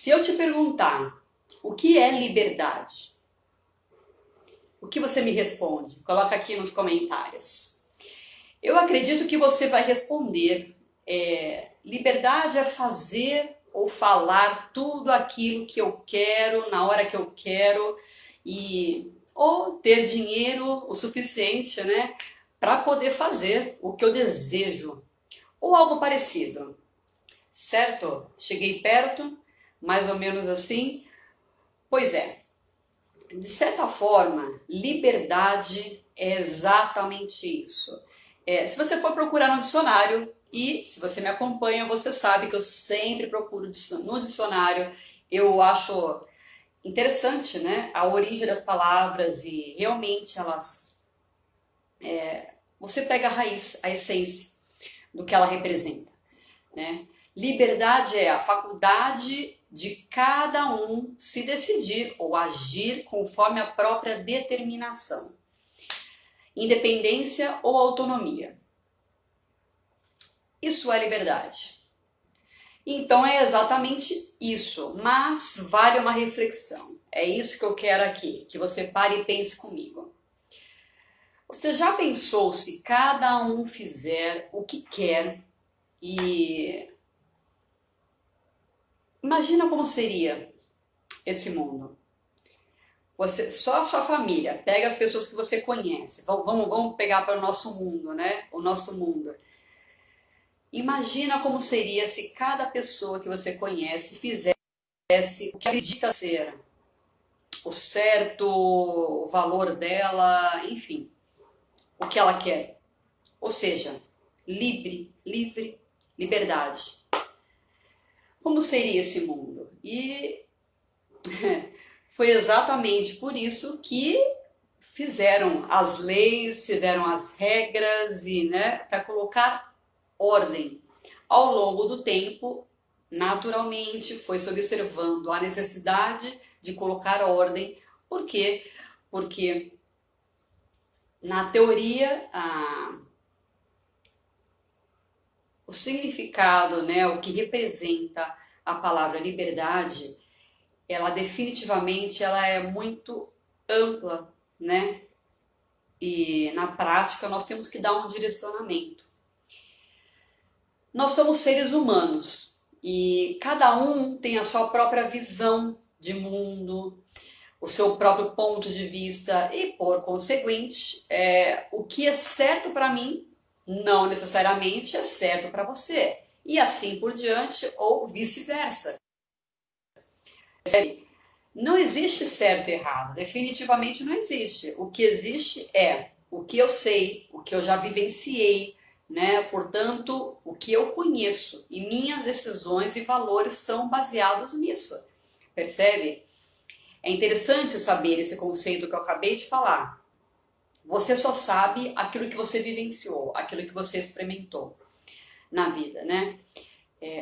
Se eu te perguntar o que é liberdade, o que você me responde? Coloca aqui nos comentários. Eu acredito que você vai responder, liberdade é fazer ou falar tudo aquilo que eu quero, na hora que eu quero, ou ter dinheiro o suficiente, né, para poder fazer o que eu desejo, ou algo parecido, certo? Cheguei perto, mais ou menos assim? Pois é, de certa forma, liberdade é exatamente isso. Se você for procurar no dicionário, e se você me acompanha, você sabe que eu sempre procuro no dicionário, eu acho interessante, né, a origem das palavras e realmente você pega a raiz, a essência do que ela representa, né? Liberdade é a faculdade de cada um se decidir ou agir conforme a própria determinação. Independência ou autonomia. Isso é liberdade. Então é exatamente isso, mas vale uma reflexão. É isso que eu quero aqui, que você pare e pense comigo. Você já pensou se cada um fizer o que quer e imagina como seria esse mundo? Você, só a sua família, pega as pessoas que você conhece, vamos pegar para o nosso mundo, né? O nosso mundo. Imagina como seria se cada pessoa que você conhece fizesse o que acredita ser o certo, o valor dela, enfim, o que ela quer. Ou seja, liberdade. Como seria esse mundo? E foi exatamente por isso que fizeram as leis, fizeram as regras e, né, para colocar ordem. Ao longo do tempo, naturalmente, foi se observando a necessidade de colocar ordem. Por quê? Porque na teoria o significado, né, o que representa a palavra liberdade, ela definitivamente ela é muito ampla, né? E na prática nós temos que dar um direcionamento. Nós somos seres humanos e cada um tem a sua própria visão de mundo, o seu próprio ponto de vista e, por conseguinte, o que é certo para mim não necessariamente é certo para você. E assim por diante ou vice-versa. Não existe certo e errado, definitivamente não existe. O que existe é o que eu sei, o que eu já vivenciei, né? Portanto, o que eu conheço e minhas decisões e valores são baseados nisso. Percebe? É interessante saber esse conceito que eu acabei de falar. Você só sabe aquilo que você vivenciou, aquilo que você experimentou na vida, né?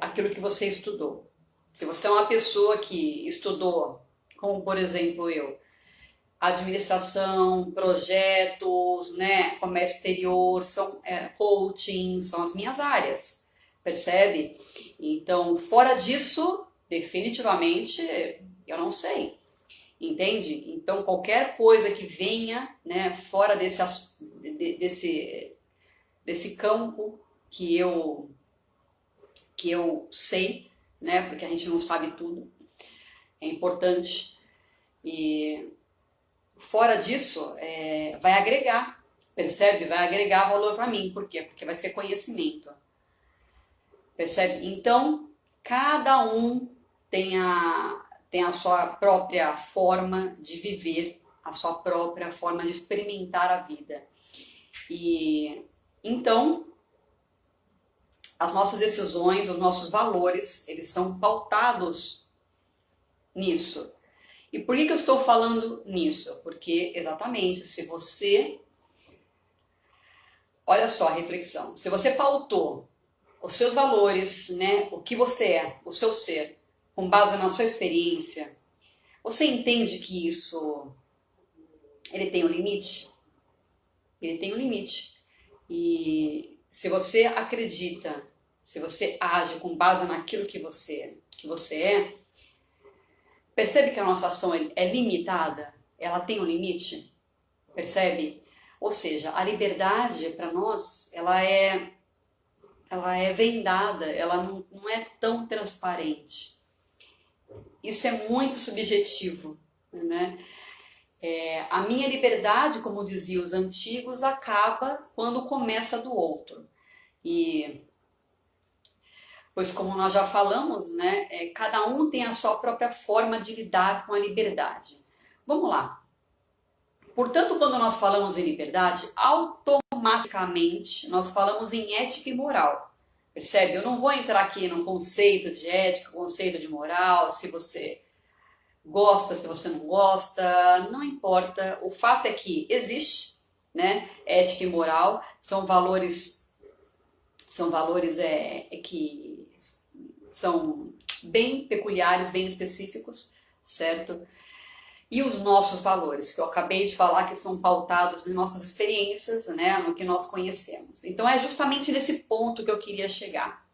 Aquilo que você estudou. Se você é uma pessoa que estudou, como por exemplo eu, administração, projetos, né, comércio exterior, coaching, são as minhas áreas, percebe? Então, fora disso, definitivamente, eu não sei, entende? Então, qualquer coisa que venha, né, fora desse campo que eu sei, né, porque a gente não sabe tudo, é importante. E fora disso, vai agregar, percebe? Vai agregar valor para mim. Por quê? Porque vai ser conhecimento. Percebe? Então, cada um tem a sua própria forma de viver, a sua própria forma de experimentar a vida. E então, as nossas decisões, os nossos valores, eles são pautados nisso. E por que eu estou falando nisso? Porque, exatamente, se você... Olha só a reflexão. Se você pautou os seus valores, né, o que você é, o seu ser, com base na sua experiência, você entende que isso, ele tem um limite? Ele tem um limite. E se você acredita, se você age com base naquilo que você é, Percebe que a nossa ação é limitada? Ela tem um limite? Percebe? Ou seja, a liberdade para nós, ela é vendada, ela não é tão transparente. Isso é muito subjetivo, né? A minha liberdade, como diziam os antigos, acaba quando começa a do outro. E, pois como nós já falamos, né, cada um tem a sua própria forma de lidar com a liberdade. Vamos lá. Portanto, quando nós falamos em liberdade, automaticamente nós falamos em ética e moral. Percebe? Eu não vou entrar aqui no conceito de ética, conceito de moral, se você gosta, se você não gosta, não importa. O fato é que existe, né? Ética e moral são valores que são bem peculiares, bem específicos, certo? E os nossos valores, que eu acabei de falar, que são pautados em nossas experiências, né, no que nós conhecemos. Então é justamente nesse ponto que eu queria chegar.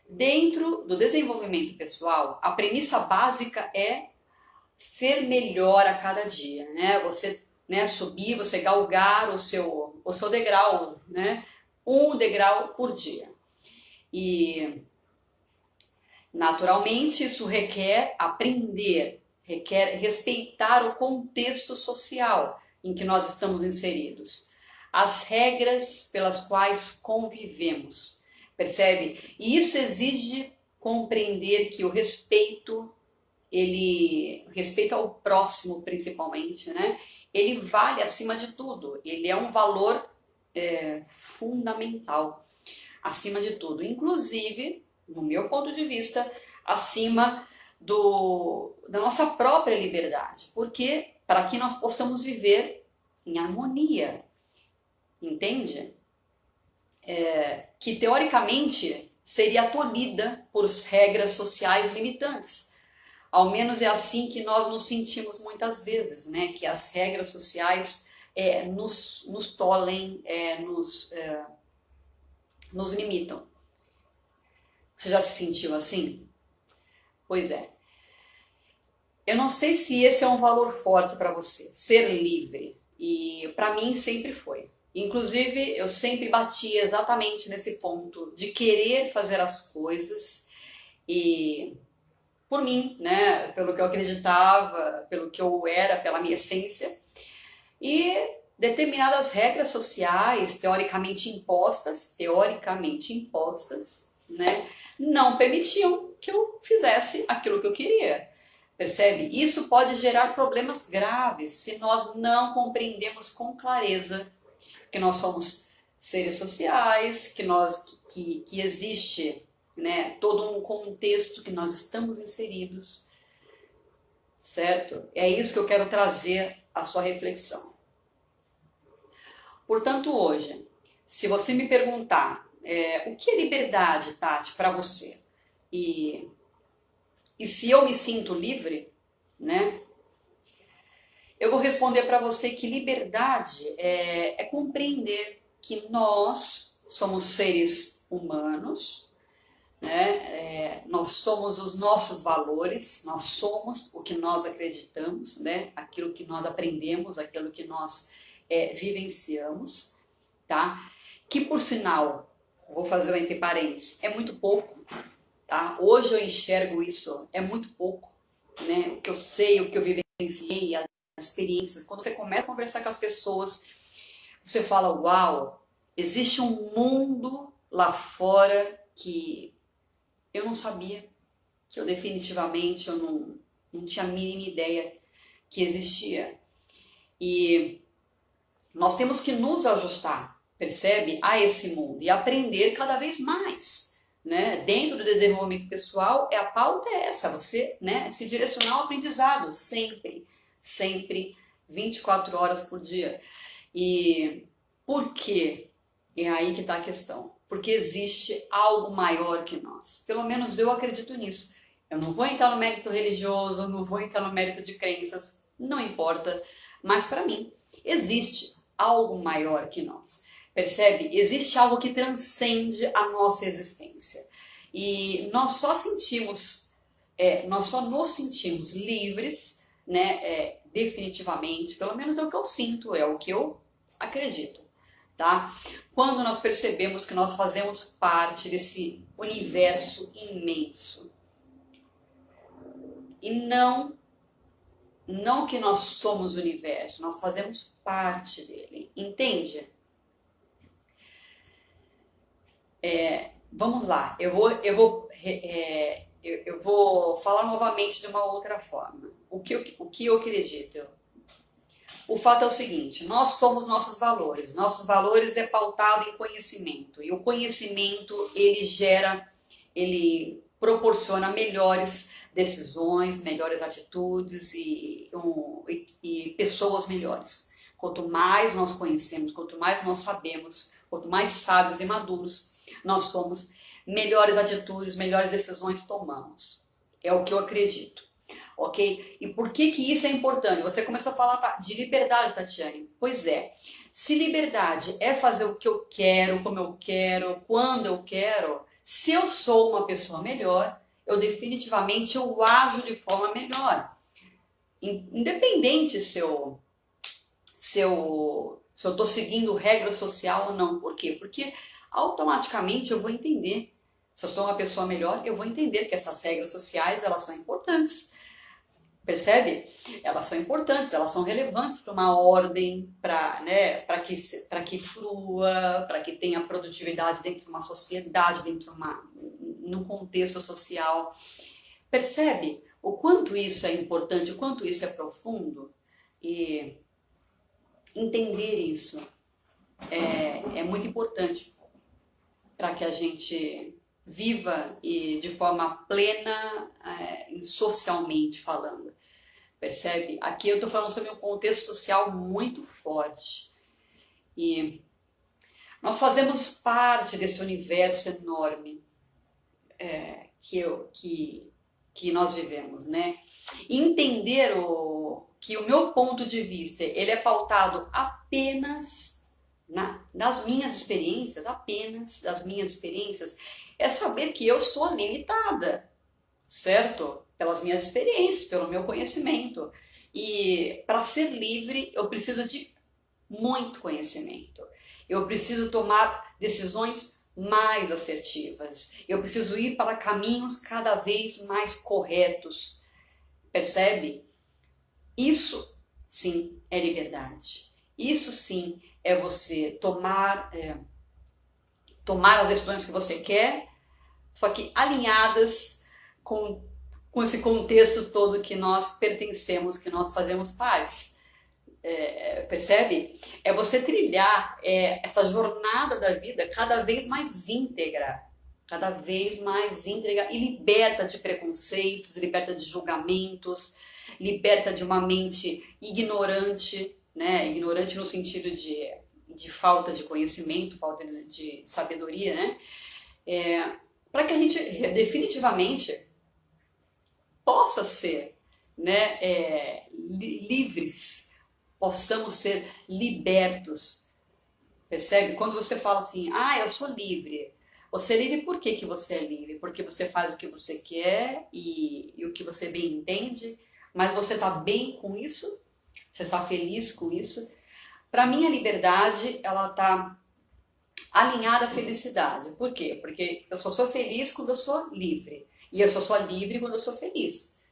Dentro do desenvolvimento pessoal, a premissa básica é ser melhor a cada dia, né? Você, né, subir, você galgar o seu degrau, né? Um degrau por dia. E naturalmente isso requer aprender, requer respeitar o contexto social em que nós estamos inseridos, as regras pelas quais convivemos, percebe? E isso exige compreender que o respeito ao próximo principalmente, né? Ele vale acima de tudo, ele é um valor fundamental, acima de tudo, inclusive, no meu ponto de vista, acima da nossa própria liberdade, porque para que nós possamos viver em harmonia, entende? Que teoricamente seria tolhida por regras sociais limitantes. Ao menos é assim que nós nos sentimos muitas vezes, né? Que as regras sociais nos tolhem, nos limitam. Você já se sentiu assim? Pois é. Eu não sei se esse é um valor forte para você, ser livre. E para mim sempre foi. Inclusive, eu sempre bati exatamente nesse ponto de querer fazer as coisas e por mim, né, pelo que eu acreditava, pelo que eu era, pela minha essência. E determinadas regras sociais, teoricamente impostas, né, não permitiam que eu fizesse aquilo que eu queria. Percebe? Isso pode gerar problemas graves se nós não compreendemos com clareza que nós somos seres sociais, que existe, né, todo um contexto que nós estamos inseridos, certo? É isso que eu quero trazer à sua reflexão. Portanto, hoje, se você me perguntar o que é liberdade, Tati, para você? E se eu me sinto livre, né? Eu vou responder para você que liberdade é compreender que nós somos seres humanos, né? Nós somos os nossos valores, nós somos o que nós acreditamos, né? Aquilo que nós aprendemos, aquilo que nós vivenciamos, tá? Que por sinal, vou fazer um entre parênteses, é muito pouco. Tá? Hoje eu enxergo isso, é muito pouco, né? O que eu sei, o que eu vivenciei, as experiências. Quando você começa a conversar com as pessoas, você fala, uau, existe um mundo lá fora que eu não sabia, que eu definitivamente não tinha a mínima ideia que existia. E nós temos que nos ajustar, percebe? A esse mundo e aprender cada vez mais. Né? Dentro do desenvolvimento pessoal, a pauta é essa, você, né, se direcionar ao aprendizado, sempre, 24 horas por dia. E por quê? É aí que está a questão. Porque existe algo maior que nós. Pelo menos eu acredito nisso. Eu não vou entrar no mérito religioso, não vou entrar no mérito de crenças, não importa. Mas para mim, existe algo maior que nós. Percebe? Existe algo que transcende a nossa existência. E nós só sentimos nós só nos sentimos livres, né, definitivamente, pelo menos é o que eu sinto, é o que eu acredito, tá? Quando nós percebemos que nós fazemos parte desse universo imenso e não que nós somos o universo, nós fazemos parte dele, entende? Vamos lá, eu vou falar novamente de uma outra forma. O que eu acredito? O fato é o seguinte, nós somos nossos valores é pautado em conhecimento, e o conhecimento ele proporciona melhores decisões, melhores atitudes e pessoas melhores. Quanto mais nós conhecemos, quanto mais nós sabemos, quanto mais sábios e maduros nós somos, melhores atitudes, melhores decisões tomamos. É o que eu acredito. Ok? E por que isso é importante? Você começou a falar de liberdade, Tatiane. Pois é. Se liberdade é fazer o que eu quero, como eu quero, quando eu quero, se eu sou uma pessoa melhor, eu definitivamente eu ajo de forma melhor. Independente se eu estou seguindo regra social ou não. Por quê? Porque automaticamente eu vou entender. Se eu sou uma pessoa melhor, eu vou entender que essas regras sociais elas são importantes. Percebe? Elas são importantes, elas são relevantes para uma ordem, para que flua, para que tenha produtividade dentro de uma sociedade, num contexto social. Percebe o quanto isso é importante, o quanto isso é profundo? E entender isso é muito importante para que a gente viva e de forma plena, socialmente falando. Percebe? Aqui eu estou falando sobre um contexto social muito forte. E nós fazemos parte desse universo enorme que nós vivemos, né? E entender que o meu ponto de vista ele é pautado apenas nas minhas experiências, é saber que eu sou limitada, certo? Pelas minhas experiências, pelo meu conhecimento. E para ser livre, eu preciso de muito conhecimento. Eu preciso tomar decisões mais assertivas. Eu preciso ir para caminhos cada vez mais corretos. Percebe? Isso sim é liberdade. Isso sim é você tomar as decisões que você quer, só que alinhadas com esse contexto todo que nós pertencemos, que nós fazemos parte. Percebe? É você trilhar essa jornada da vida cada vez mais íntegra e liberta de preconceitos, liberta de julgamentos, liberta de uma mente ignorante, né? Ignorante no sentido de falta de conhecimento, falta de sabedoria, né? Para que a gente definitivamente possa ser, né, livres, possamos ser libertos. Percebe? Quando você fala assim, eu sou livre. Você é livre por que você é livre? Porque você faz o que você quer e o que você bem entende, mas você está bem com isso? Você está feliz com isso? Para mim, a liberdade, ela está alinhada à felicidade. Por quê? Porque eu só sou feliz quando eu sou livre. E eu só sou livre quando eu sou feliz.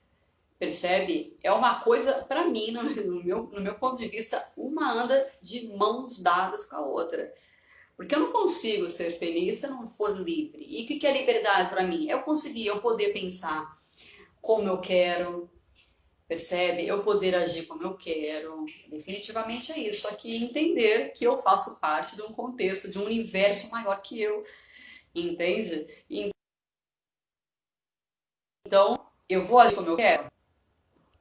Percebe? É uma coisa, para mim, no meu ponto de vista, uma anda de mãos dadas com a outra. Porque eu não consigo ser feliz se eu não for livre. E o que é liberdade para mim? Eu poder pensar como eu quero, percebe? Eu poder agir como eu quero. Definitivamente é isso. Só que entender que eu faço parte de um contexto, de um universo maior que eu. Entende? Então, eu vou agir como eu quero.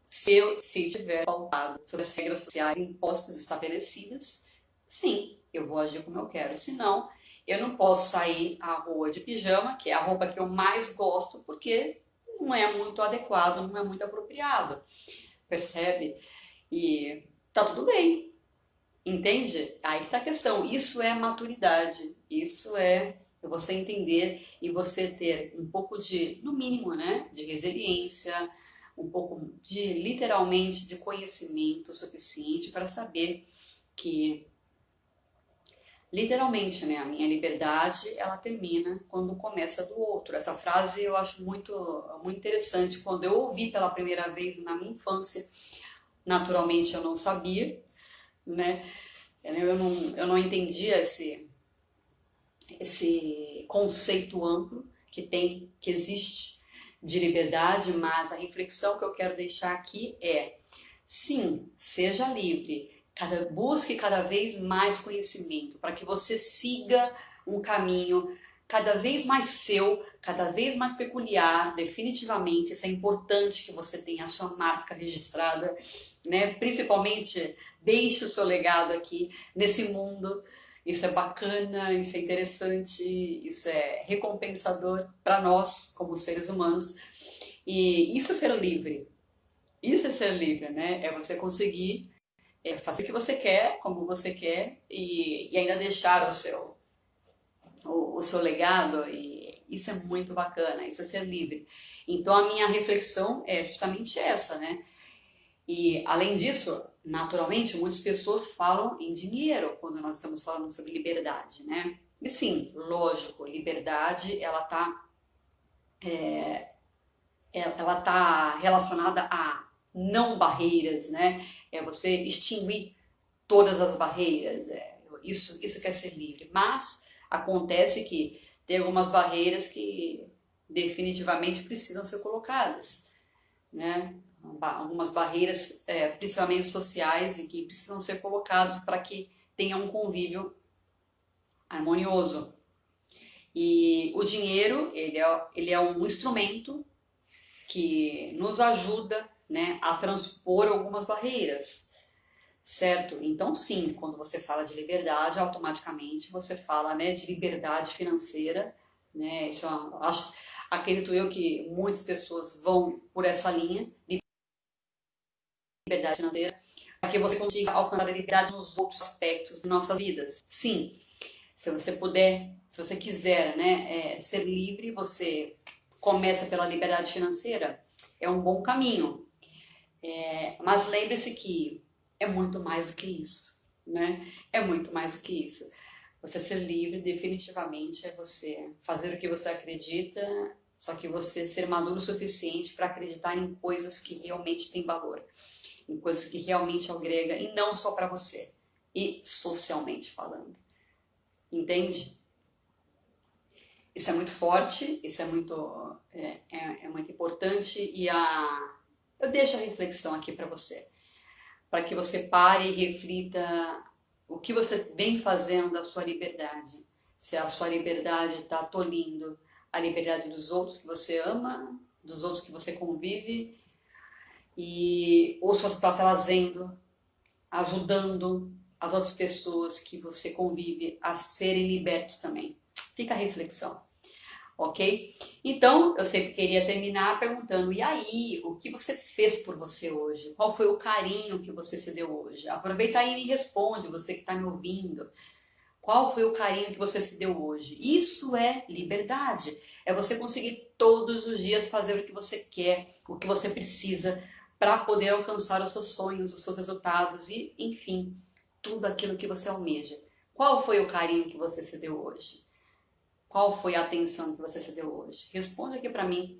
Se tiver pautado sobre as regras sociais impostas estabelecidas, sim, eu vou agir como eu quero. Senão, eu não posso sair à rua de pijama, que é a roupa que eu mais gosto, porque não é muito adequado, não é muito apropriado. Percebe? E tá tudo bem. Entende? Aí tá a questão. Isso é maturidade. Isso é É você entender e você ter um pouco de, no mínimo, né, de resiliência, um pouco de, literalmente, de conhecimento suficiente para saber que, literalmente, né, a minha liberdade, ela termina quando começa a do outro. Essa frase eu acho muito interessante. Quando eu ouvi pela primeira vez na minha infância, naturalmente eu não sabia, né, eu não entendia esse conceito amplo que existe de liberdade, mas a reflexão que eu quero deixar aqui é: sim, seja livre, busque cada vez mais conhecimento para que você siga um caminho cada vez mais seu, cada vez mais peculiar. Definitivamente, isso é importante que você tenha a sua marca registrada, né? Principalmente deixe o seu legado aqui nesse mundo. Isso é bacana, isso é interessante, isso é recompensador para nós como seres humanos. E isso é ser livre. Isso é ser livre, né? É você conseguir fazer o que você quer, como você quer, e ainda deixar o seu legado. E isso é muito bacana, isso é ser livre. Então a minha reflexão é justamente essa, né? E além disso, naturalmente, muitas pessoas falam em dinheiro quando nós estamos falando sobre liberdade, né? E sim, lógico, liberdade ela tá relacionada a não barreiras, né? É você extinguir todas as barreiras. Isso quer ser livre. Mas acontece que tem algumas barreiras que definitivamente precisam ser colocadas, né? Algumas barreiras, principalmente sociais, e que precisam ser colocadas para que tenha um convívio harmonioso. E o dinheiro, ele é um instrumento que nos ajuda, né, a transpor algumas barreiras, certo? Então, sim, quando você fala de liberdade, automaticamente você fala, né, de liberdade financeira, né? Isso acredito eu que muitas pessoas vão por essa linha, liberdade financeira, para que você consiga alcançar a liberdade nos outros aspectos de nossas vidas. Sim, se você puder, se você quiser, né, ser livre, você começa pela liberdade financeira, é um bom caminho. Mas lembre-se que é muito mais do que isso, né? É muito mais do que isso. Você ser livre definitivamente é você fazer o que você acredita, só que você ser maduro o suficiente para acreditar em coisas que realmente têm valor, em coisas que realmente agregam, e não só para você, e socialmente falando. Entende? Isso é muito forte, isso é muito importante, e eu deixo a reflexão aqui para você, para que você pare e reflita o que você vem fazendo da sua liberdade. Se a sua liberdade está tolhindo a liberdade dos outros que você ama, dos outros que você convive, ou se você está trazendo, ajudando as outras pessoas que você convive a serem libertos também. Fica a reflexão, ok? Então, eu sempre queria terminar perguntando: e aí, o que você fez por você hoje? Qual foi o carinho que você se deu hoje? Aproveita aí e me responde, você que está me ouvindo. Qual foi o carinho que você se deu hoje? Isso é liberdade. É você conseguir todos os dias fazer o que você quer, o que você precisa, para poder alcançar os seus sonhos, os seus resultados e, enfim, tudo aquilo que você almeja. Qual foi o carinho que você se deu hoje? Qual foi a atenção que você se deu hoje? Responde aqui para mim.